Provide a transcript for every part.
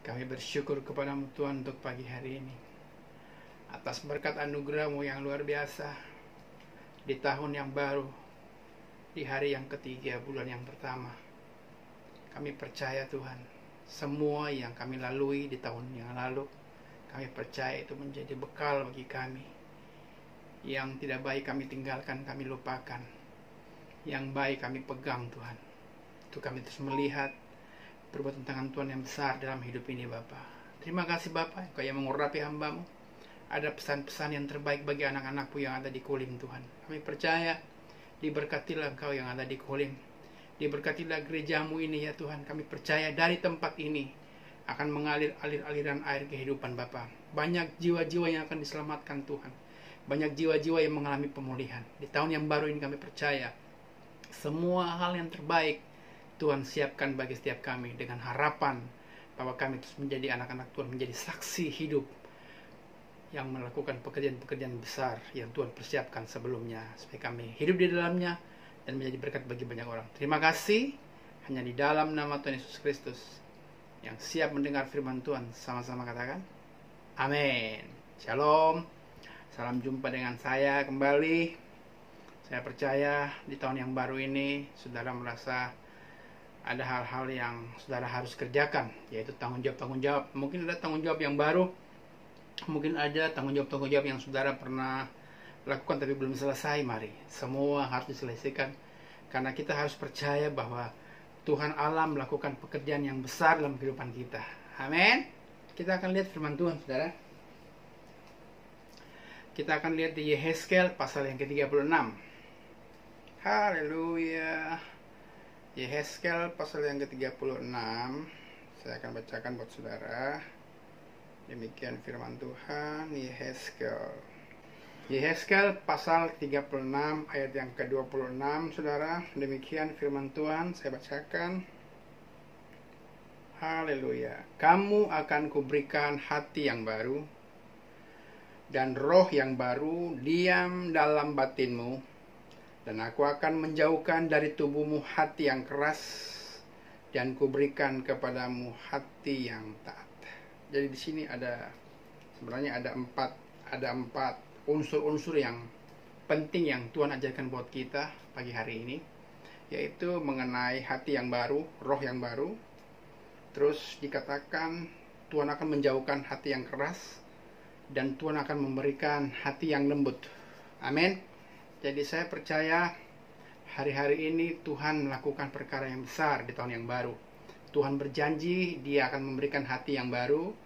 Kami bersyukur kepadamu Tuhan untuk pagi hari ini, atas berkat anugerah-Mu yang luar biasa di tahun yang baru, di hari yang ketiga bulan yang pertama. Kami percaya Tuhan, semua yang kami lalui di tahun yang lalu, kami percaya itu menjadi bekal bagi kami. Yang tidak baik kami tinggalkan, kami lupakan. Yang baik kami pegang Tuhan. Untuk kami terus melihat perbuatan tangan Tuhan yang besar dalam hidup ini Bapa. Terima kasih Bapa, Engkau yang mengurapi hamba-Mu. Ada pesan-pesan yang terbaik bagi anak-anak-Mu yang ada di Kulim Tuhan. Kami percaya, diberkatilah Engkau yang ada di Kulim. Diberkatilah gereja-Mu ini ya Tuhan. Kami percaya dari tempat ini akan mengalir aliran air kehidupan Bapa. Banyak jiwa-jiwa yang akan diselamatkan Tuhan. Banyak jiwa-jiwa yang mengalami pemulihan. Di tahun yang baru ini kami percaya, semua hal yang terbaik Tuhan siapkan bagi setiap kami, dengan harapan bahwa kami terus menjadi anak-anak Tuhan, menjadi saksi hidup yang melakukan pekerjaan-pekerjaan besar yang Tuhan persiapkan sebelumnya, supaya kami hidup di dalamnya dan menjadi berkat bagi banyak orang. Terima kasih, hanya di dalam nama Tuhan Yesus Kristus yang siap mendengar firman Tuhan, sama-sama katakan amin. Shalom, salam jumpa dengan saya kembali. Saya percaya di tahun yang baru ini saudara merasa ada hal-hal yang saudara harus kerjakan, yaitu tanggung jawab. Mungkin ada tanggung jawab yang baru, mungkin ada tanggung jawab yang saudara pernah lakukan tapi belum selesai. Mari, semua harus diselesaikan, karena kita harus percaya bahwa Tuhan Allah melakukan pekerjaan yang besar dalam kehidupan kita. Amin. Kita akan lihat firman Tuhan, saudara. Kita akan lihat di Yehezkel pasal yang ke-36. Haleluya. Yehezkel pasal yang ke-36. Saya akan bacakan buat saudara. Demikian firman Tuhan. Yehezkel pasal 36 ayat yang ke-26, saudara. Demikian firman Tuhan, saya bacakan. Haleluya. Kamu akan kuberikan hati yang baru, dan roh yang baru diam dalam batinmu. Dan aku akan menjauhkan dari tubuhmu hati yang keras, dan kuberikan kepadamu hati yang taat. Jadi di sini sebenarnya ada empat unsur-unsur yang penting yang Tuhan ajarkan buat kita pagi hari ini, yaitu mengenai hati yang baru, roh yang baru. Terus dikatakan Tuhan akan menjauhkan hati yang keras, dan Tuhan akan memberikan hati yang lembut. Amin. Jadi saya percaya hari-hari ini Tuhan melakukan perkara yang besar di tahun yang baru. Tuhan berjanji Dia akan memberikan hati yang baru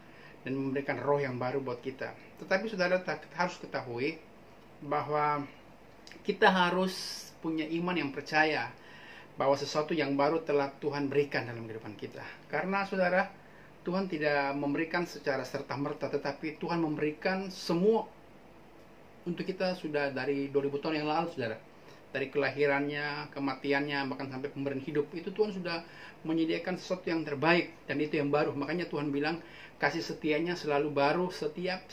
dan memberikan roh yang baru buat kita. Tetapi saudara harus ketahui bahwa kita harus punya iman yang percaya bahwa sesuatu yang baru telah Tuhan berikan dalam kehidupan kita. Karena saudara, Tuhan tidak memberikan secara serta-merta, tetapi Tuhan memberikan semua untuk kita sudah dari 2000 tahun yang lalu, saudara. Dari kelahirannya, kematiannya, bahkan sampai pemberian hidup, itu Tuhan sudah menyediakan sesuatu yang terbaik, dan itu yang baru. Makanya Tuhan bilang kasih setianya selalu baru setiap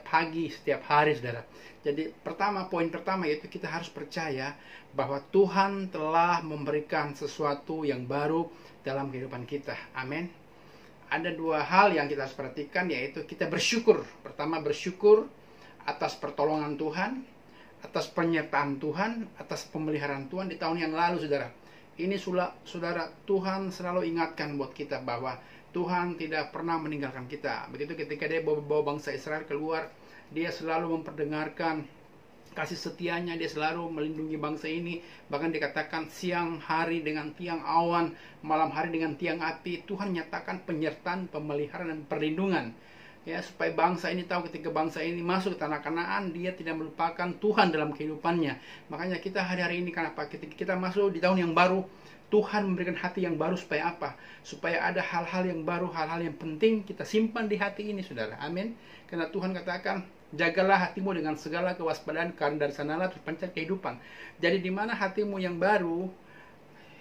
pagi, setiap hari, saudara. Jadi poin pertama yaitu kita harus percaya bahwa Tuhan telah memberikan sesuatu yang baru dalam kehidupan kita. Amin. Ada dua hal yang kita harus perhatikan, yaitu kita bersyukur. Pertama, bersyukur atas pertolongan Tuhan, atas penyertaan Tuhan, atas pemeliharaan Tuhan di tahun yang lalu, saudara. Ini saudara, Tuhan selalu ingatkan buat kita bahwa Tuhan tidak pernah meninggalkan kita. Begitu ketika Dia bawa bangsa Israel keluar, Dia selalu memperdengarkan kasih setianya, Dia selalu melindungi bangsa ini. Bahkan dikatakan siang hari dengan tiang awan, malam hari dengan tiang api. Tuhan nyatakan penyertaan, pemeliharaan, dan perlindungan. Ya, supaya bangsa ini tahu ketika bangsa ini masuk ke tanah Kanaan, dia tidak melupakan Tuhan dalam kehidupannya. Makanya kita hari-hari ini, kenapa? Ketika kita masuk di tahun yang baru, Tuhan memberikan hati yang baru supaya apa? Supaya ada hal-hal yang baru, hal-hal yang penting kita simpan di hati ini, saudara. Amin. Karena Tuhan katakan, jagalah hatimu dengan segala kewaspadaan, karena dari sanalah terpancar kehidupan. Jadi di mana hatimu yang baru,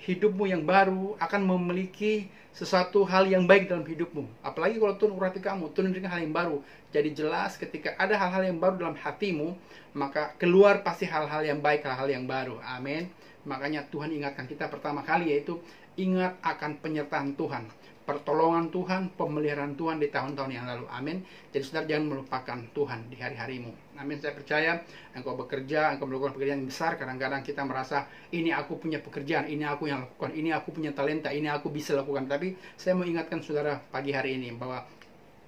hidupmu yang baru akan memiliki sesuatu hal yang baik dalam hidupmu. Apalagi kalau Tuhan urapi kamu, Tuhan memberikan hal yang baru. Jadi jelas ketika ada hal-hal yang baru dalam hatimu, maka keluar pasti hal-hal yang baik, hal-hal yang baru. Amin. Makanya Tuhan ingatkan kita pertama kali, yaitu ingat akan penyertaan Tuhan. pertolongan Tuhan, pemeliharaan Tuhan di tahun-tahun yang lalu. Amin. Jadi saudara jangan melupakan Tuhan di hari-harimu. Amin. Saya percaya engkau bekerja, engkau melakukan pekerjaan yang besar. Kadang-kadang kita merasa, ini aku punya pekerjaan, ini aku yang lakukan, ini aku punya talenta, ini aku bisa lakukan. Tapi saya mau ingatkan saudara pagi hari ini bahwa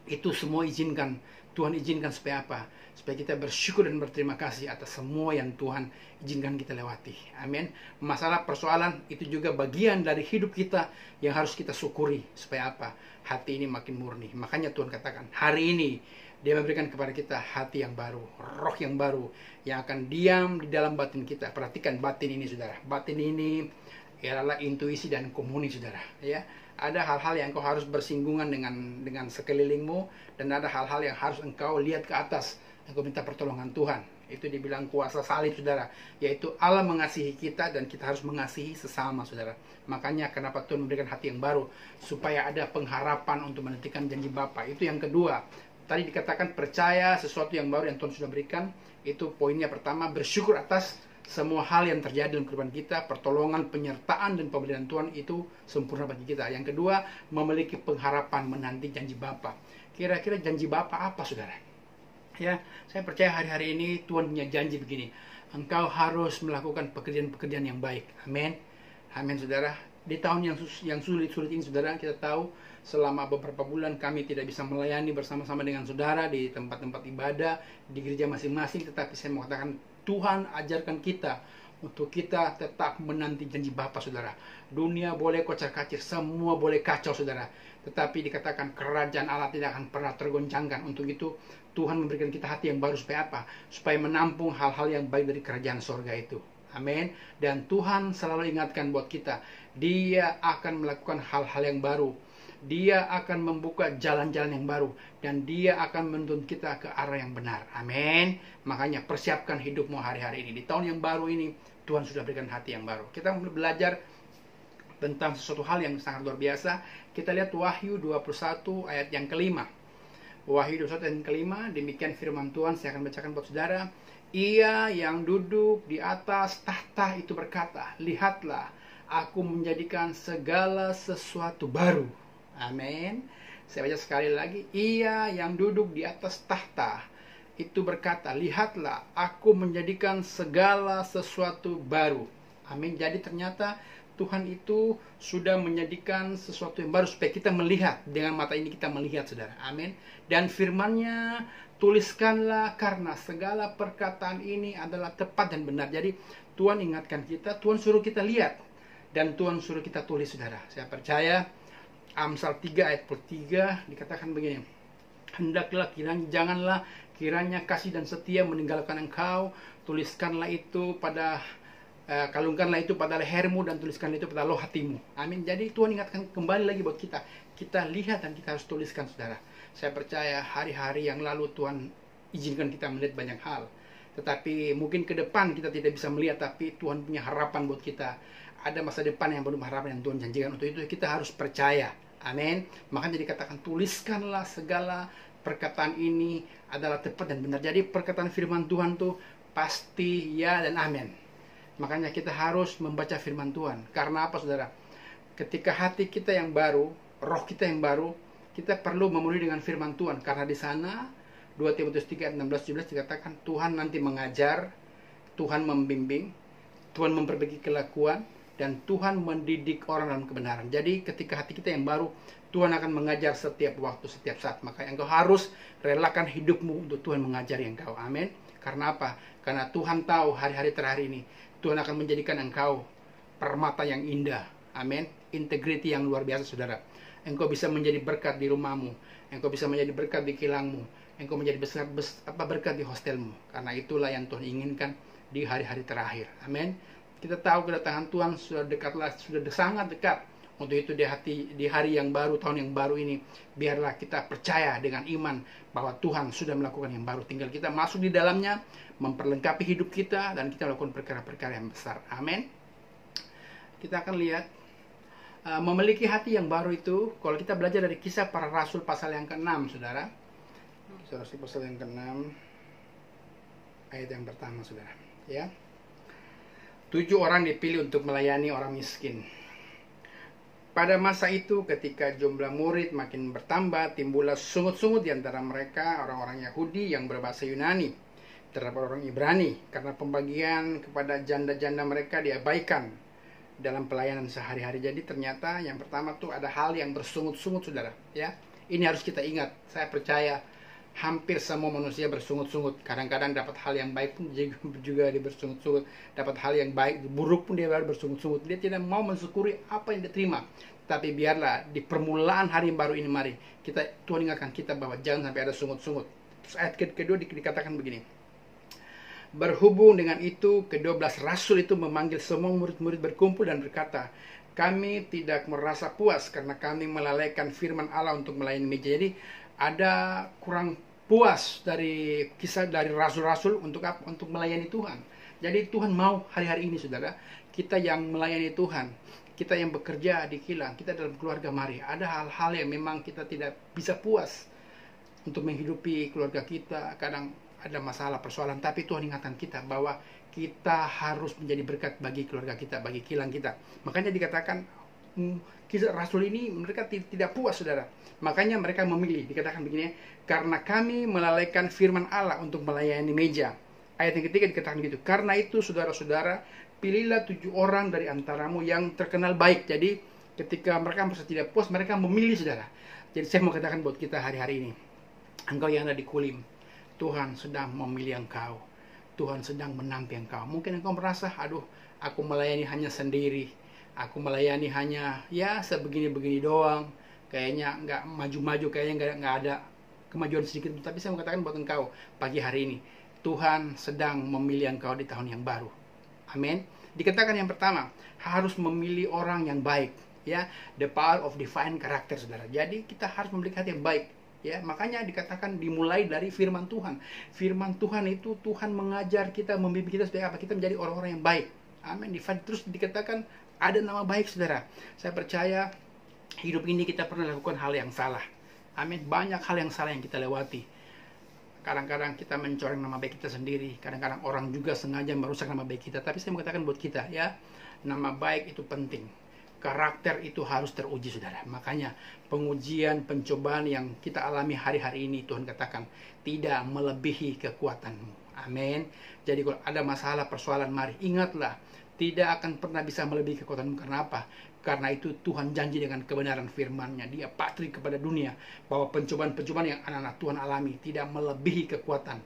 itu semua izinkan, Tuhan izinkan supaya apa? Supaya kita bersyukur dan berterima kasih atas semua yang Tuhan izinkan kita lewati. Amin. Masalah persoalan itu juga bagian dari hidup kita yang harus kita syukuri. Supaya apa? Hati ini makin murni. Makanya Tuhan katakan, hari ini Dia memberikan kepada kita hati yang baru, roh yang baru, yang akan diam di dalam batin kita. Perhatikan batin ini, saudara. Batin ini adalah intuisi dan komuni, saudara. Ya, ada hal-hal yang engkau harus bersinggungan dengan sekelilingmu, dan ada hal-hal yang harus engkau lihat ke atas. Engkau minta pertolongan Tuhan. Itu dibilang kuasa salib, saudara. Yaitu Allah mengasihi kita dan kita harus mengasihi sesama, saudara. Makanya kenapa Tuhan memberikan hati yang baru, supaya ada pengharapan untuk menantikan janji Bapa. Itu yang kedua. Tadi dikatakan percaya sesuatu yang baru yang Tuhan sudah berikan. Itu poinnya pertama, bersyukur atas semua hal yang terjadi dalam kehidupan kita. Pertolongan, penyertaan, dan pemberian Tuhan itu sempurna bagi kita. Yang kedua, memiliki pengharapan menanti janji Bapa. Kira-kira janji Bapa apa, saudara? Ya, saya percaya hari-hari ini Tuhan punya janji begini. Engkau harus melakukan pekerjaan-pekerjaan yang baik. Amin. Amin, saudara. Di tahun yang sulit-sulit ini, saudara, kita tahu selama beberapa bulan kami tidak bisa melayani bersama-sama dengan saudara di tempat-tempat ibadah, di gereja masing-masing. Tetapi saya mau katakan, Tuhan ajarkan kita untuk kita tetap menanti janji Bapa, saudara. Dunia boleh kocar-kacir, semua boleh kacau, saudara. Tetapi dikatakan kerajaan Allah tidak akan pernah tergoncangkan. Untuk itu Tuhan memberikan kita hati yang baru supaya apa? Supaya menampung hal-hal yang baik dari kerajaan sorga itu. Amin. Dan Tuhan selalu ingatkan buat kita, Dia akan melakukan hal-hal yang baru. Dia akan membuka jalan-jalan yang baru. Dan Dia akan menuntun kita ke arah yang benar. Amin. Makanya persiapkan hidupmu hari-hari ini. Di tahun yang baru ini, Tuhan sudah berikan hati yang baru. Kita belajar tentang sesuatu hal yang sangat luar biasa. Kita lihat Wahyu 21 ayat yang kelima. Wahyu 21 ayat yang kelima, demikian firman Tuhan. Saya akan bacakan buat saudara. Ia yang duduk di atas tahta itu berkata, lihatlah, aku menjadikan segala sesuatu baru. Amin. Saya baca sekali lagi. Ia yang duduk di atas tahta itu berkata, lihatlah, aku menjadikan segala sesuatu baru. Amin. Jadi ternyata Tuhan itu sudah menjadikan sesuatu yang baru supaya kita melihat. Dengan mata ini kita melihat, saudara. Amin. Dan firman-Nya, tuliskanlah karena segala perkataan ini adalah tepat dan benar. Jadi Tuhan ingatkan kita, Tuhan suruh kita lihat, dan Tuhan suruh kita tulis, saudara. Saya percaya Amsal 3 ayat 3 dikatakan begini, hendaklah janganlah kiranya kasih dan setia meninggalkan engkau, tuliskanlah itu pada kalungkanlah itu pada lehermu dan tuliskanlah itu pada loh hatimu. Amin. Jadi Tuhan ingatkan kembali lagi buat kita. Kita lihat dan kita harus tuliskan, saudara. Saya percaya hari-hari yang lalu Tuhan izinkan kita melihat banyak hal. Tetapi mungkin ke depan kita tidak bisa melihat, tapi Tuhan punya harapan buat kita. Ada masa depan yang belum harapan yang Tuhan janjikan. Untuk itu kita harus percaya. Amin. Makanya dikatakan tuliskanlah segala perkataan ini adalah tepat dan benar. Jadi perkataan firman Tuhan tuh pasti ya dan amin. Makanya kita harus membaca firman Tuhan. Karena apa, saudara? Ketika hati kita yang baru, roh kita yang baru, kita perlu memenuhi dengan firman Tuhan. Karena di sana 2 Timotius 3 ayat 16-17 dikatakan Tuhan nanti mengajar, Tuhan membimbing, Tuhan memperbaiki kelakuan, dan Tuhan mendidik orang dalam kebenaran. Jadi ketika hati kita yang baru, Tuhan akan mengajar setiap waktu, setiap saat. Makanya engkau harus relakan hidupmu untuk Tuhan mengajari engkau. Amin. Karena apa? Karena Tuhan tahu hari-hari terakhir ini Tuhan akan menjadikan engkau permata yang indah. Amin. Integriti yang luar biasa, saudara. Engkau bisa menjadi berkat di rumahmu. Engkau bisa menjadi berkat di kilangmu. Engkau menjadi berkat di hostelmu. Karena itulah yang Tuhan inginkan di hari-hari terakhir. Amin. Kita tahu kedatangan Tuhan sudah sangat dekat. Untuk itu di hari yang baru, tahun yang baru ini, biarlah kita percaya dengan iman bahwa Tuhan sudah melakukan yang baru. Tinggal kita masuk di dalamnya, memperlengkapi hidup kita, dan kita lakukan perkara-perkara yang besar. Amin. Kita akan lihat memiliki hati yang baru itu, kalau kita belajar dari Kisah Para Rasul pasal yang ke-6, saudara. Kisah Rasul pasal yang ke-6 ayat yang pertama, saudara. Ya. 7 orang dipilih untuk melayani orang miskin. Pada masa itu ketika jumlah murid makin bertambah, timbullah sungut-sungut di antara mereka orang-orang Yahudi yang berbahasa Yunani terhadap orang Ibrani, karena pembagian kepada janda-janda mereka diabaikan dalam pelayanan sehari-hari. Jadi ternyata yang pertama tuh ada hal yang bersungut-sungut, saudara. Ya, ini harus kita ingat. Saya percaya hampir semua manusia bersungut-sungut. Kadang-kadang dapat hal yang baik pun juga dia bersungut-sungut. Dapat hal yang baik, buruk pun dia bersungut-sungut. Dia tidak mau mensyukuri apa yang dia terima. Tapi biarlah di permulaan hari yang baru ini, mari Tuhan ingatkan kita bahwa jangan sampai ada sungut-sungut. Terus ayat kedua dikatakan begini. Berhubung dengan itu, ke-12 rasul itu memanggil semua murid-murid berkumpul dan berkata, kami tidak merasa puas karena kami melalaikan firman Allah untuk melayani meja. Jadi ada kurang puas dari kisah dari rasul-rasul untuk apa? Untuk melayani Tuhan. Jadi Tuhan mau hari-hari ini, saudara, kita yang melayani Tuhan, kita yang bekerja di kilang, kita dalam keluarga, mari ada hal-hal yang memang kita tidak bisa puas untuk menghidupi keluarga kita. Kadang ada masalah, persoalan, tapi Tuhan ingatkan kita bahwa kita harus menjadi berkat bagi keluarga kita, bagi kilang kita. Makanya dikatakan kisah rasul ini mereka tidak puas, saudara. Makanya mereka memilih, dikatakan begini, karena kami melalaikan firman Allah untuk melayani meja. Ayat yang ketiga dikatakan gitu. Karena itu, saudara-saudara, pilihlah 7 orang dari antaramu yang terkenal baik. Jadi ketika mereka merasa tidak puas, mereka memilih, saudara. Jadi saya mau katakan buat kita hari-hari ini, engkau yang ada di Kulim, Tuhan sedang memilih engkau. Tuhan sedang menampi engkau. Mungkin engkau merasa, aduh, aku melayani hanya sendiri. Aku melayani hanya ya sebegini-begini doang. Kayaknya nggak maju-maju, kayaknya nggak ada kemajuan sedikit. Tapi saya mau katakan buat engkau pagi hari ini, Tuhan sedang memilih engkau di tahun yang baru. Amin. Dikatakan yang pertama, harus memilih orang yang baik. Ya, the power of divine character, saudara. Jadi kita harus memiliki hati yang baik. Ya, makanya dikatakan dimulai dari firman Tuhan. Firman Tuhan itu Tuhan mengajar kita, membimbing kita supaya apa? Kita menjadi orang-orang yang baik. Amin. Terus dikatakan ada nama baik, saudara. Saya percaya hidup ini kita pernah lakukan hal yang salah. Amin. Banyak hal yang salah yang kita lewati. Kadang-kadang kita mencoreng nama baik kita sendiri. Kadang-kadang orang juga sengaja merusak nama baik kita. Tapi saya mengatakan buat kita, ya, nama baik itu penting. Karakter itu harus teruji, saudara. Makanya pengujian, pencobaan yang kita alami hari-hari ini, Tuhan katakan tidak melebihi kekuatanmu. Amin. Jadi kalau ada masalah, persoalan, mari ingatlah, tidak akan pernah bisa melebihi kekuatanmu. Karena apa? Karena itu Tuhan janji dengan kebenaran firman-Nya. Dia patri kepada dunia bahwa pencobaan-pencobaan yang anak-anak Tuhan alami tidak melebihi kekuatan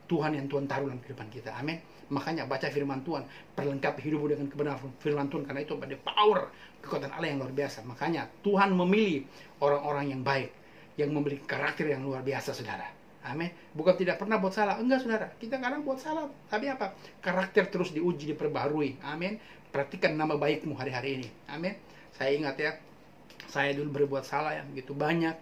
Tuhan yang Tuhan taruh dalam kehidupan kita. Amin. Makanya baca firman Tuhan, perlengkapi hidupmu dengan kebenaran firman Tuhan, karena itu ada power, kekuatan Allah yang luar biasa. Makanya Tuhan memilih orang-orang yang baik, yang memiliki karakter yang luar biasa, saudara. Amin. Bukan tidak pernah buat salah, enggak, saudara. Kita kadang buat salah, tapi apa? Karakter terus diuji, diperbarui. Amin. Perhatikan nama baikmu hari-hari ini. Amin. Saya ingat, ya, saya dulu berbuat salah yang begitu banyak.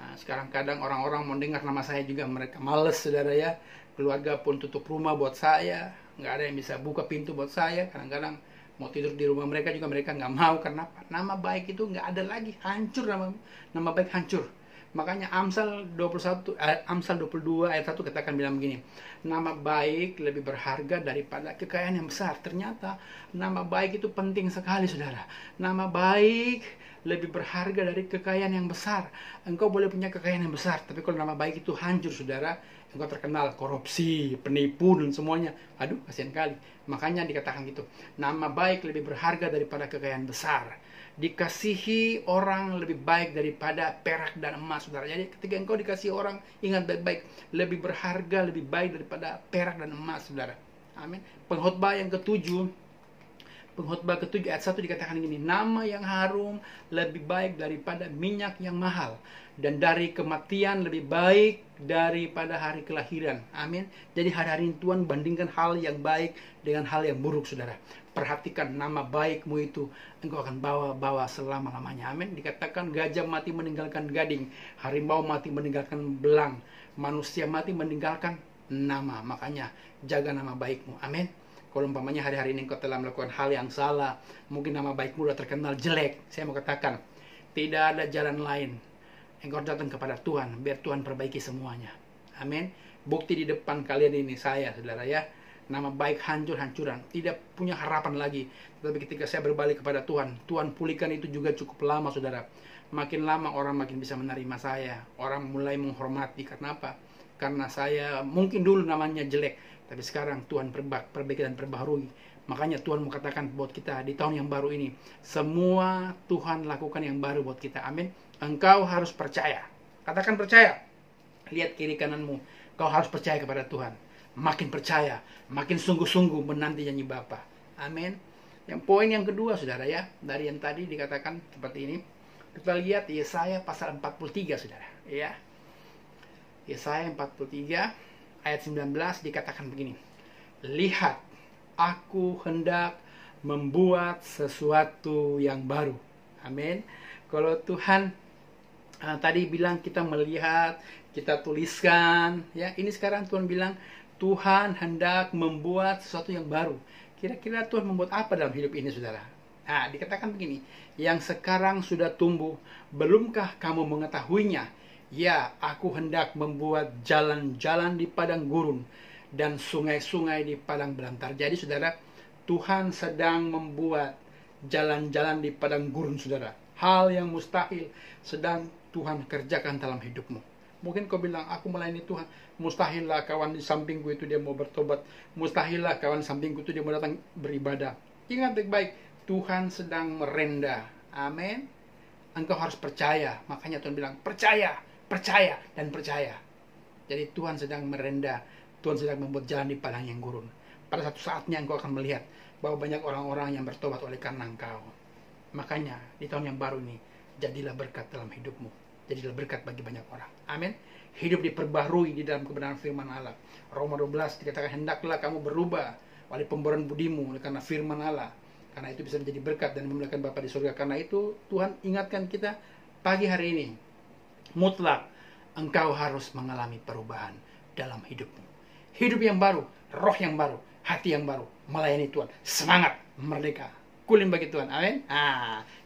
Nah, sekarang kadang orang-orang mendengar nama saya juga mereka males, saudara, ya. Keluarga pun tutup rumah buat saya, nggak ada yang bisa buka pintu buat saya. Kadang-kadang mau tidur di rumah mereka juga mereka nggak mau. Karena apa? Nama baik itu nggak ada lagi, hancur, nama baik hancur. Makanya Amsal 22 ayat 1 katakan bilang begini, nama baik lebih berharga daripada kekayaan yang besar. Ternyata nama baik itu penting sekali, saudara. Nama baik lebih berharga dari kekayaan yang besar. Engkau boleh punya kekayaan yang besar, tapi kalau nama baik itu hancur, saudara, engkau terkenal korupsi, penipu, dan semuanya. Aduh, kasihan kali. Makanya dikatakan gitu, nama baik lebih berharga daripada kekayaan besar. Dikasihi orang lebih baik daripada perak dan emas, saudara. Jadi ketika engkau dikasihi orang, ingat baik-baik, lebih berharga, lebih baik daripada perak dan emas, saudara. Amin. Pengkhotbah ke-7 ayat 1 dikatakan gini, nama yang harum lebih baik daripada minyak yang mahal, dan dari kematian lebih baik daripada hari kelahiran. Amin. Jadi hari-hari ini Tuhan bandingkan hal yang baik dengan hal yang buruk, saudara. Perhatikan nama baikmu itu, engkau akan bawa selama-lamanya. Amin. Dikatakan gajah mati meninggalkan gading, harimau mati meninggalkan belang, manusia mati meninggalkan nama. Makanya jaga nama baikmu. Amin. Kalau umpamanya hari-hari ini engkau telah melakukan hal yang salah, mungkin nama baikmu sudah terkenal jelek, saya mau katakan, tidak ada jalan lain. Engkau datang kepada Tuhan, biar Tuhan perbaiki semuanya. Amin. Bukti di depan kalian ini saya, saudara, ya. nama baik hancur-hancuran, tidak punya harapan lagi. Tetapi ketika saya berbalik kepada Tuhan, Tuhan pulihkan itu juga cukup lama, saudara. Makin lama orang makin bisa menerima saya, orang mulai menghormati. Karena apa? Karena saya mungkin dulu namanya jelek, tapi sekarang Tuhan perbaiki dan perbaharui. Makanya Tuhan mau katakan buat kita di tahun yang baru ini, semua Tuhan lakukan yang baru buat kita. Amin. Engkau harus percaya. Katakan percaya. Lihat kiri kananmu. Kau harus percaya kepada Tuhan. Makin percaya, makin sungguh-sungguh menanti janji Bapa. Amin. Yang poin yang kedua, saudara ya, dari yang tadi dikatakan seperti ini. Kita lihat Yesaya pasal 43, saudara. Ya. Yesaya 43 ayat 19 dikatakan begini. Lihat, aku hendak membuat sesuatu yang baru. Amin. Kalau Tuhan tadi bilang kita melihat, kita tuliskan, ya. Ini sekarang Tuhan bilang Tuhan hendak membuat sesuatu yang baru. Kira-kira Tuhan membuat apa dalam hidup ini, saudara? Nah, dikatakan begini, yang sekarang sudah tumbuh, belumkah kamu mengetahuinya? Ya, aku hendak membuat jalan-jalan di padang gurun dan sungai-sungai di padang belantara. Jadi, saudara, Tuhan sedang membuat jalan-jalan di padang gurun, saudara. Hal yang mustahil sedang Tuhan kerjakan dalam hidupmu. Mungkin kau bilang, aku melayani Tuhan. Mustahil lah kawan di sampingku itu dia mau bertobat. Mustahil lah kawan di sampingku itu dia mau datang beribadah. Ingat baik-baik, Tuhan sedang merenda. Amin. Engkau harus percaya. Makanya Tuhan bilang, percaya, percaya, dan percaya. Jadi Tuhan sedang merenda. Tuhan sedang membuat jalan di padang yang gurun. Pada satu saatnya engkau akan melihat bahwa banyak orang-orang yang bertobat oleh karena engkau. Makanya di tahun yang baru ini, jadilah berkat dalam hidupmu. Jadilah berkat bagi banyak orang. Amin. Hidup diperbaharui di dalam kebenaran firman Allah. Roma 12 dikatakan, hendaklah kamu berubah oleh pembaruan budimu karena firman Allah. Karena itu bisa menjadi berkat dan memuliakan Bapa di surga. Karena itu Tuhan ingatkan kita pagi hari ini, mutlak engkau harus mengalami perubahan dalam hidupmu. Hidup yang baru, roh yang baru, hati yang baru, melayani Tuhan, semangat, merdeka, kulin bagi Tuhan. Amin.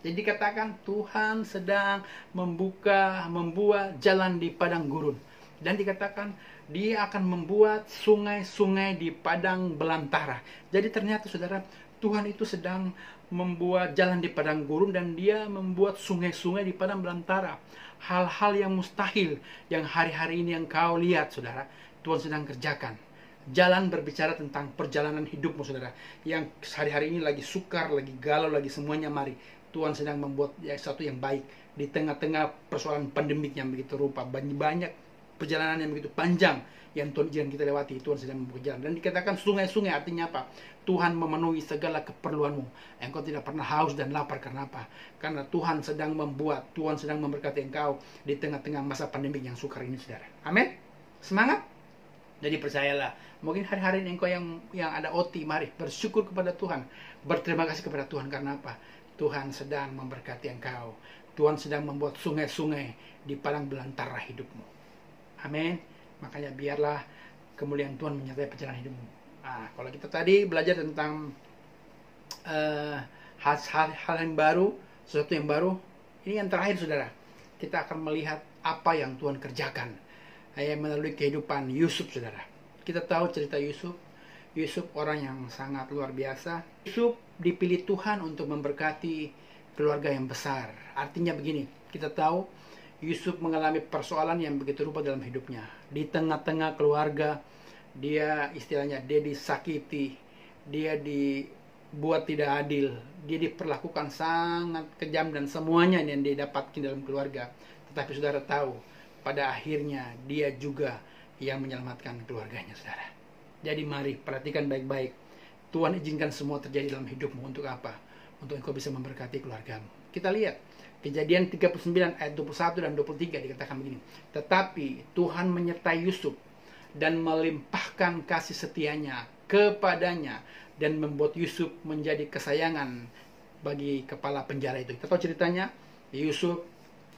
Jadi dikatakan Tuhan sedang membuat jalan di padang gurun. Dan dikatakan dia akan membuat sungai-sungai di padang belantara. Jadi ternyata saudara, Tuhan itu sedang membuat jalan di padang gurun dan dia membuat sungai-sungai di padang belantara. Hal-hal yang mustahil yang hari-hari ini yang kau lihat, saudara, Tuhan sedang kerjakan. Jalan berbicara tentang perjalanan hidupmu, saudara. Yang hari-hari ini lagi sukar, lagi galau, lagi semuanya, mari. Tuhan sedang membuat sesuatu yang baik. Di tengah-tengah persoalan pandemik yang begitu rupa. Banyak perjalanan yang begitu panjang yang Tuhan izinkan kita lewati. Tuhan sedang membuat jalan. Dan dikatakan sungai-sungai artinya apa? Tuhan memenuhi segala keperluanmu. Engkau tidak pernah haus dan lapar karena apa? Karena Tuhan sedang membuat, Tuhan sedang memberkati engkau di tengah-tengah masa pandemik yang sukar ini, saudara. Amin. Semangat. Jadi percayalah, mungkin hari-hari ini engkau yang ada OT, mari bersyukur kepada Tuhan. Berterima kasih kepada Tuhan karena apa? Tuhan sedang memberkati engkau. Tuhan sedang membuat sungai-sungai di padang belantara hidupmu. Amin. Makanya biarlah kemuliaan Tuhan menyertai perjalanan hidupmu. Kalau kita tadi belajar tentang hal yang baru, sesuatu yang baru, ini yang terakhir, saudara. Kita akan melihat apa yang Tuhan kerjakan melalui kehidupan Yusuf, saudara. Kita tahu cerita Yusuf. Yusuf orang yang sangat luar biasa. Yusuf dipilih Tuhan untuk memberkati keluarga yang besar. Artinya begini, kita tahu Yusuf mengalami persoalan yang begitu rupa dalam hidupnya. Di tengah-tengah keluarga, dia istilahnya dia disakiti, dia dibuat tidak adil, dia diperlakukan sangat kejam dan semuanya yang dia dapatkan dalam keluarga. Tetapi saudara tahu, pada akhirnya dia juga yang menyelamatkan keluarganya, saudara. Jadi mari perhatikan baik-baik. Tuhan izinkan semua terjadi dalam hidupmu untuk apa? Untuk engkau bisa memberkati keluargamu. Kita lihat Kejadian 39 ayat 21 dan 23 dikatakan begini. Tetapi Tuhan menyertai Yusuf dan melimpahkan kasih setianya kepadanya dan membuat Yusuf menjadi kesayangan bagi kepala penjara itu. Kita tahu ceritanya, Yusuf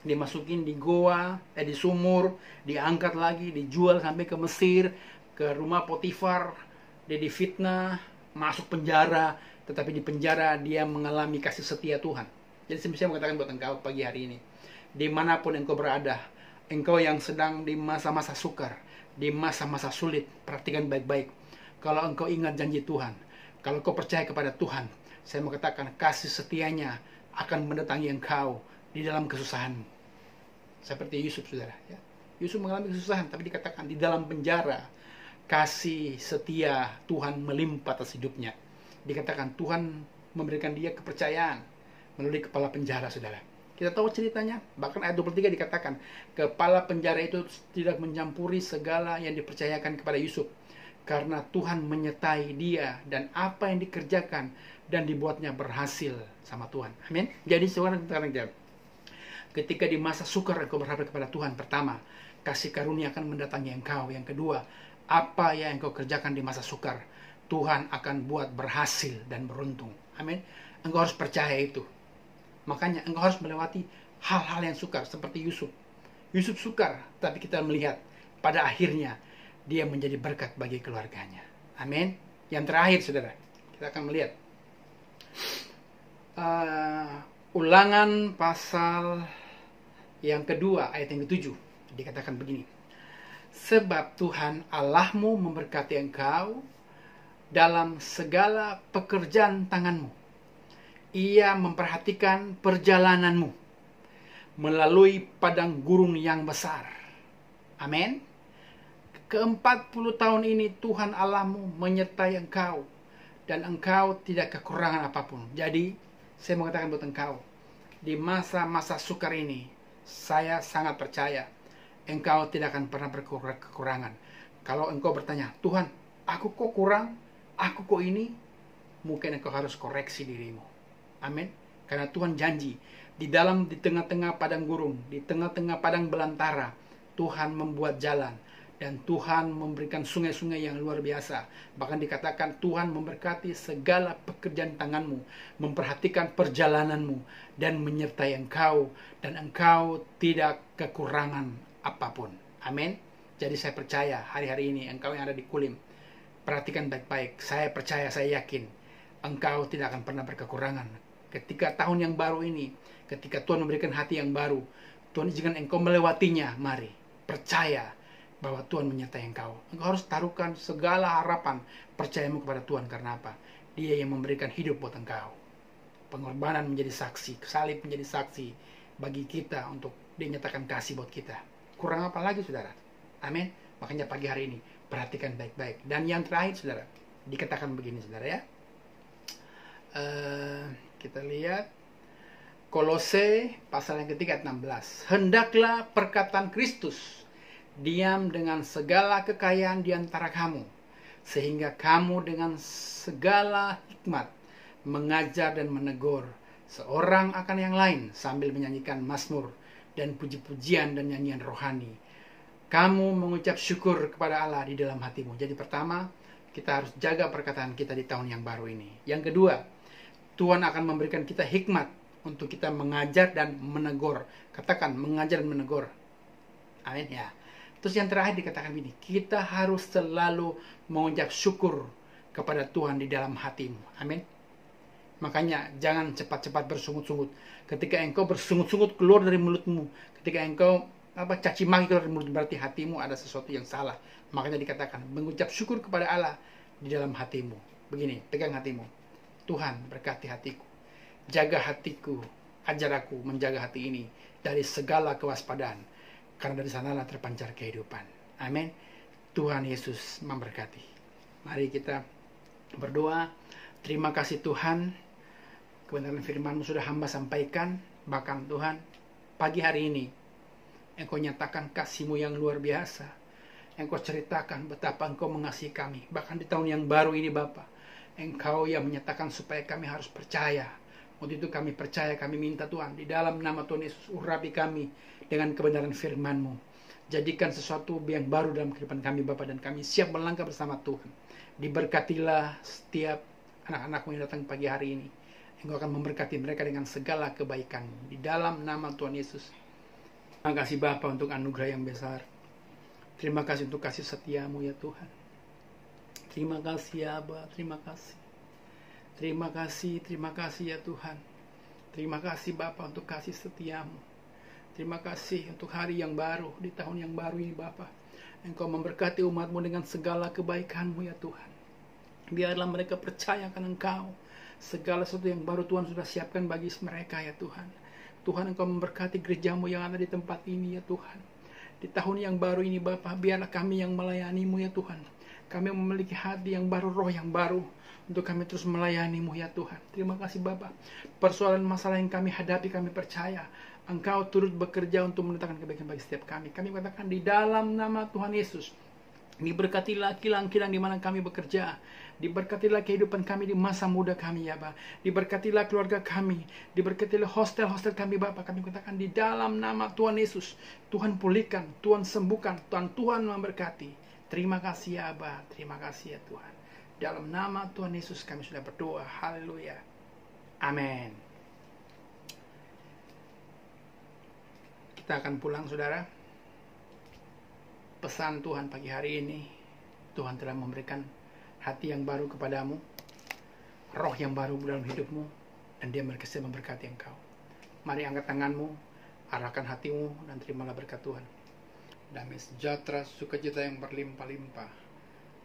dimasukin di goa, di sumur, diangkat lagi, dijual sampai ke Mesir, ke rumah Potifar, dia difitnah, masuk penjara, tetapi di penjara dia mengalami kasih setia Tuhan. Jadi saya mengatakan buat engkau pagi hari ini, dimanapun engkau berada, engkau yang sedang di masa-masa sukar, di masa-masa sulit, perhatikan baik-baik. Kalau engkau ingat janji Tuhan, kalau engkau percaya kepada Tuhan, saya mau katakan kasih setianya akan mendatangi engkau di dalam kesusahanmu. Seperti Yusuf, saudara. Ya. Yusuf mengalami kesusahan, tapi dikatakan di dalam penjara, kasih setia Tuhan melimpah atas hidupnya. Dikatakan Tuhan memberikan dia kepercayaan melalui kepala penjara, saudara. Kita tahu ceritanya, bahkan ayat 23 dikatakan, kepala penjara itu tidak mencampuri segala yang dipercayakan kepada Yusuf, karena Tuhan menyertai dia dan apa yang dikerjakan dan dibuatnya berhasil sama Tuhan. Amin. Jadi seorang ketika di masa sukar engkau berharap kepada Tuhan, pertama, kasih karunia akan mendatangi engkau. Yang kedua, apa yang engkau kerjakan di masa sukar, Tuhan akan buat berhasil dan beruntung. Amin. Engkau harus percaya itu. Makanya engkau harus melewati hal-hal yang sukar seperti Yusuf. Yusuf sukar, tapi kita melihat pada akhirnya dia menjadi berkat bagi keluarganya. Amin. Yang terakhir, saudara, kita akan melihat Ulangan pasal yang kedua ayat yang ke-7 dikatakan begini. Sebab Tuhan Allahmu memberkati engkau dalam segala pekerjaan tanganmu. Ia memperhatikan perjalananmu melalui padang gurun yang besar. Amin. Ke-40 tahun ini Tuhan Allahmu menyertai engkau dan engkau tidak kekurangan apapun. Jadi saya mengatakan buat engkau, di masa-masa sukar ini saya sangat percaya engkau tidak akan pernah berkekurangan. Kalau engkau bertanya, Tuhan, aku kok kurang, aku kok ini, mungkin engkau harus koreksi dirimu. Amin. Karena Tuhan janji di tengah-tengah padang gurun, di tengah-tengah padang belantara, Tuhan membuat jalan dan Tuhan memberikan sungai-sungai yang luar biasa. Bahkan dikatakan Tuhan memberkati segala pekerjaan tanganmu, memperhatikan perjalananmu dan menyertai engkau dan engkau tidak kekurangan apapun. Amin. Jadi saya percaya hari-hari ini engkau yang ada di Kulim, perhatikan baik-baik. Saya percaya, saya yakin engkau tidak akan pernah berkekurangan. Ketika tahun yang baru ini, ketika Tuhan memberikan hati yang baru, Tuhan izinkan engkau melewatinya. Mari, percaya bahwa Tuhan menyertai engkau. Engkau harus taruhkan segala harapan, percayamu kepada Tuhan. Karena apa? Dia yang memberikan hidup buat engkau. Pengorbanan menjadi saksi, salib menjadi saksi bagi kita untuk dinyatakan kasih buat kita. Kurang apa lagi, saudara? Amin. Makanya pagi hari ini, perhatikan baik-baik. Dan yang terakhir, saudara, dikatakan begini, saudara ya. Kita lihat Kolose pasal yang ketiga 16. Hendaklah perkataan Kristus diam dengan segala kekayaan di antara kamu, sehingga kamu dengan segala hikmat mengajar dan menegur seorang akan yang lain sambil menyanyikan mazmur dan puji-pujian dan nyanyian rohani. Kamu mengucap syukur kepada Allah di dalam hatimu. Jadi pertama, kita harus jaga perkataan kita di tahun yang baru ini. Yang kedua, Tuhan akan memberikan kita hikmat untuk kita mengajar dan menegur. Katakan, mengajar dan menegur. Amin ya. Terus yang terakhir dikatakan ini, kita harus selalu mengucap syukur kepada Tuhan di dalam hatimu. Amin. Makanya jangan cepat-cepat bersungut-sungut. Ketika engkau bersungut-sungut keluar dari mulutmu, ketika engkau caci maki keluar dari mulut, berarti hatimu ada sesuatu yang salah. Makanya dikatakan, mengucap syukur kepada Allah di dalam hatimu. Begini, pegang hatimu. Tuhan berkati hatiku, jaga hatiku, ajar aku menjaga hati ini dari segala kewaspadaan, karena dari sanalah terpancar kehidupan. Amin. Tuhan Yesus memberkati. Mari kita berdoa. Terima kasih Tuhan, kebenaran firman-Mu sudah hamba sampaikan. Bahkan Tuhan, pagi hari ini Engkau nyatakan kasih-Mu yang luar biasa. Engkau ceritakan betapa Engkau mengasihi kami. Bahkan di tahun yang baru ini Bapa, Engkau yang menyatakan supaya kami harus percaya. Untuk itu kami percaya, kami minta Tuhan, di dalam nama Tuhan Yesus, urapi kami dengan kebenaran firman-Mu. Jadikan sesuatu yang baru dalam kehidupan kami Bapa, dan kami siap melangkah bersama Tuhan. Diberkatilah setiap anak-anak-Mu yang datang pagi hari ini. Engkau akan memberkati mereka dengan segala kebaikan-Mu. Di dalam nama Tuhan Yesus. Terima kasih Bapa untuk anugerah yang besar. Terima kasih untuk kasih setia-Mu ya Tuhan. Terima kasih ya Abah, terima kasih. Terima kasih ya Tuhan. Terima kasih Bapa untuk kasih setia-Mu. Terima kasih untuk hari yang baru, di tahun yang baru ini Bapa. Engkau memberkati umat-Mu dengan segala kebaikan-Mu ya Tuhan. Biarlah mereka percaya akan Engkau. Segala sesuatu yang baru Tuhan sudah siapkan bagi mereka ya Tuhan. Tuhan, Engkau memberkati gerejamu yang ada di tempat ini ya Tuhan. Di tahun yang baru ini Bapa, biarlah kami yang melayani-Mu ya Tuhan. Kami memiliki hati yang baru, roh yang baru, untuk kami terus melayani-Mu ya Tuhan. Terima kasih Bapa. Persoalan masalah yang kami hadapi, kami percaya Engkau turut bekerja untuk mendatangkan kebaikan bagi setiap kami. Kami katakan di dalam nama Tuhan Yesus, diberkatilah kilang-kilang di mana kami bekerja. Diberkatilah kehidupan kami di masa muda kami ya Bapa. Diberkatilah keluarga kami. Diberkatilah hostel-hostel kami Bapa. Kami katakan di dalam nama Tuhan Yesus, Tuhan pulihkan, Tuhan sembuhkan, Tuhan memberkati. Terima kasih ya Bapa. Terima kasih ya Tuhan. Dalam nama Tuhan Yesus kami sudah berdoa. Haleluya. Amin. Kita akan pulang saudara. Pesan Tuhan pagi hari ini, Tuhan telah memberikan hati yang baru kepadamu, roh yang baru dalam hidupmu, dan Dia berkesia memberkati engkau. Mari angkat tanganmu, arahkan hatimu, dan terimalah berkat Tuhan. Damai sejahtera, sukacita yang berlimpah-limpah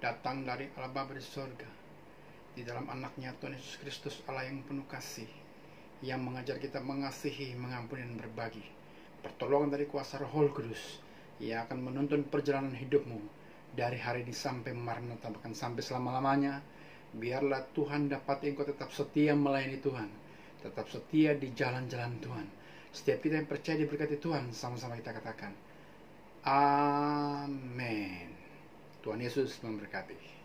datang dari Allah Bapa di surga, di dalam anaknya Tuhan Yesus Kristus, Allah yang penuh kasih, yang mengajar kita mengasihi, mengampuni, dan berbagi. Pertolongan dari kuasa Roh Kudus, Ia akan menuntun perjalanan hidupmu dari hari ini sampai Maranatha, bahkan sampai selama-lamanya. Biarlah Tuhan dapat engkau tetap setia melayani Tuhan, tetap setia di jalan-jalan Tuhan. Setiap kita yang percaya diberkati Tuhan, sama-sama kita katakan, Amin. Tuhan Yesus memberkati.